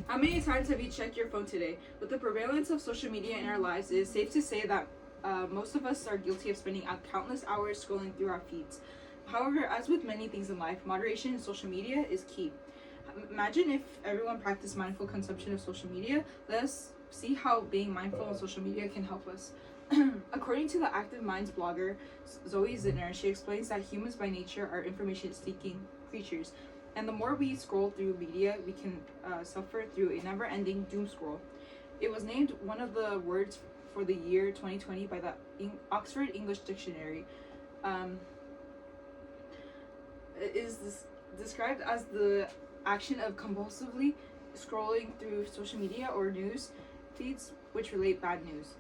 How many times have you checked your phone today? With the prevalence of social media in our lives, it is safe to say that most of us are guilty of spending countless hours scrolling through our feeds. However, as with many things in life, moderation in social media is key. Imagine if everyone practiced mindful consumption of social media. Let us see how being mindful on social media can help us. According to the Active Minds blogger Zoe Zittner, she explains that humans by nature are information-seeking creatures, and the more we scroll through media, we can suffer through a never-ending doom scroll. It was named one of the words for the year 2020 by the Oxford English Dictionary. It is described as the action of compulsively scrolling through social media or news feeds which relate bad news.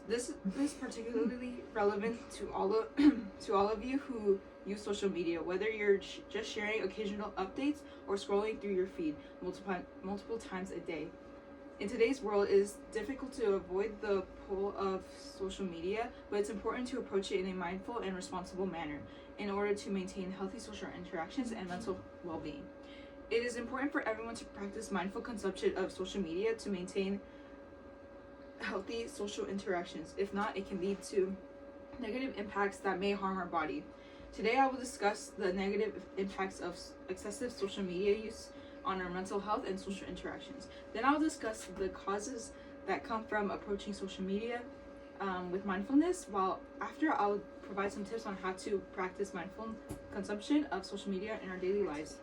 This is particularly relevant to all of you who use social media, whether you're just sharing occasional updates or scrolling through your feed multiple times a day. In today's world, it is difficult to avoid the pull of social media, but it's important to approach it in a mindful and responsible manner in order to maintain healthy social interactions and mental well-being. It is important for everyone to practice mindful consumption of social media to maintain healthy social interactions. If not, it can lead to negative impacts that may harm our body. Today I will discuss the negative impacts of excessive social media use on our mental health and social interactions. Then I'll discuss the causes that come from approaching social media with mindfulness, while after I'll provide some tips on how to practice mindful consumption of social media in our daily lives.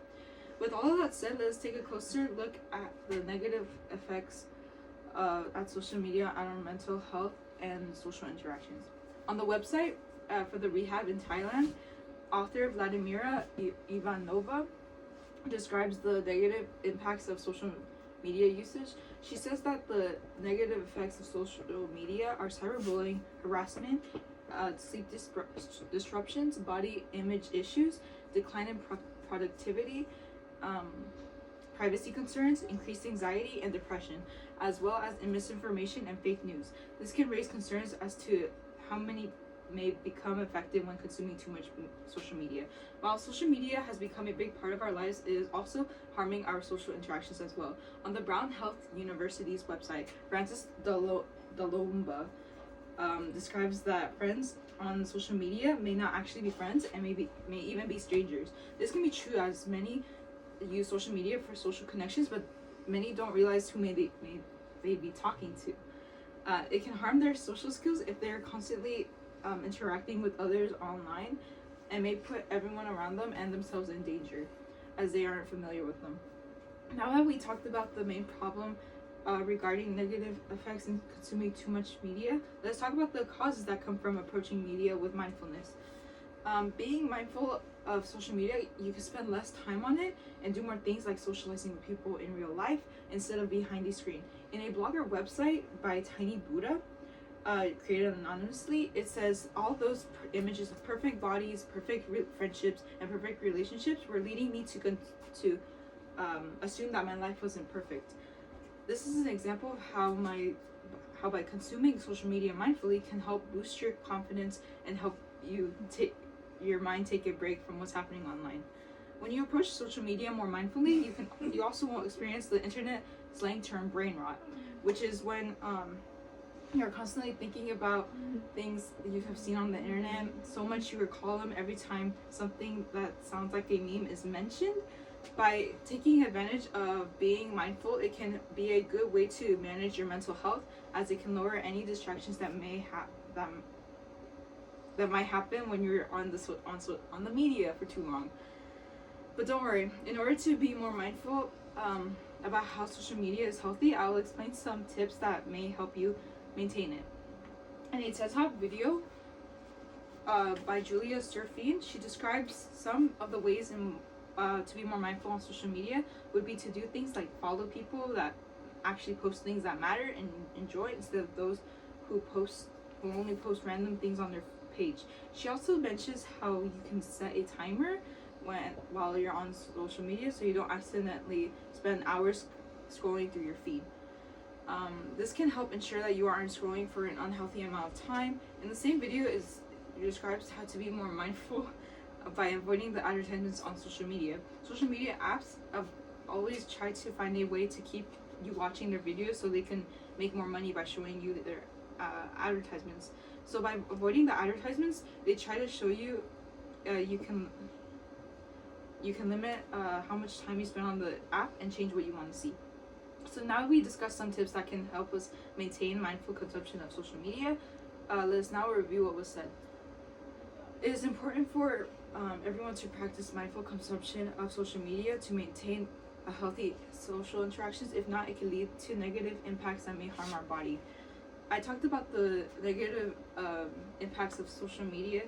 With all of that said, let's take a closer look at the negative effects at social media on our mental health and social interactions. On the website for the rehab in Thailand, author Vladimira Ivanova describes the negative impacts of social media usage. She says that the negative effects of social media are cyberbullying, harassment, sleep disruptions, body image issues, decline in productivity, privacy concerns, increased anxiety and depression, as well as in misinformation and fake news. This can raise concerns as to how many may become affected when consuming too much social media. While social media has become a big part of our lives, it is also harming our social interactions as well. On the Brown Health University's website, Francis Dalomba describes that friends on social media may not actually be friends and may even be strangers. This can be true as many use social media for social connections, but many don't realize who may they be talking to. It can harm their social skills if they're constantly interacting with others online, and may put everyone around them and themselves in danger as they aren't familiar with them. Now that we talked about the main problem regarding negative effects in consuming too much media, let's talk about the causes that come from approaching media with mindfulness. Being mindful of social media, you can spend less time on it and do more things like socializing with people in real life instead of behind a screen. In a blogger website by Tiny Buddha, created anonymously, it says all those images of perfect bodies, perfect friendships, and perfect relationships were leading me to assume that my life wasn't perfect. This is an example of how by consuming social media mindfully can help boost your confidence and help you your mind take a break from what's happening online. When you approach social media more mindfully, you also won't experience the internet slang term brain rot, which is when you're constantly thinking about things that you have seen on the internet so much you recall them every time something that sounds like a meme is mentioned. By taking advantage of being mindful, it can be a good way to manage your mental health, as it can lower any distractions that might happen when you're on the media for too long. But don't worry, in order to be more mindful about how social media is healthy, I will explain some tips that may help you maintain it. In a TED Talk video by Julia Surfine, she describes some of the ways to be more mindful on social media would be to do things like follow people that actually post things that matter and enjoy, instead of those who only post random things on their page. She also mentions how you can set a timer while you're on social media so you don't accidentally spend hours scrolling through your feed. This can help ensure that you aren't scrolling for an unhealthy amount of time. In the same video, it describes how to be more mindful by avoiding the advertisements on social media. Social media apps have always tried to find a way to keep you watching their videos so they can make more money by showing you their advertisements. So by avoiding the advertisements, they try to show you you can limit how much time you spend on the app and change what you want to see. So now we discussed some tips that can help us maintain mindful consumption of social media. Let's now review what was said. It is important for everyone to practice mindful consumption of social media to maintain a healthy social interactions. If not, it can lead to negative impacts that may harm our body. I talked about the negative impacts of social media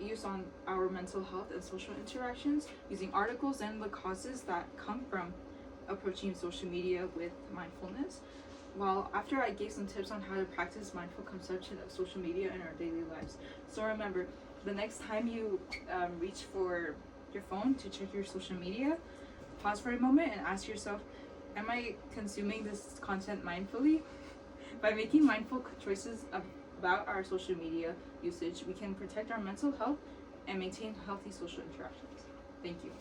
use on our mental health and social interactions using articles and the causes that come from approaching social media with mindfulness. While after I gave some tips on how to practice mindful consumption of social media in our daily lives. So remember, the next time you reach for your phone to check your social media, pause for a moment and ask yourself, am I consuming this content mindfully? By making mindful choices about our social media usage, we can protect our mental health and maintain healthy social interactions. Thank you.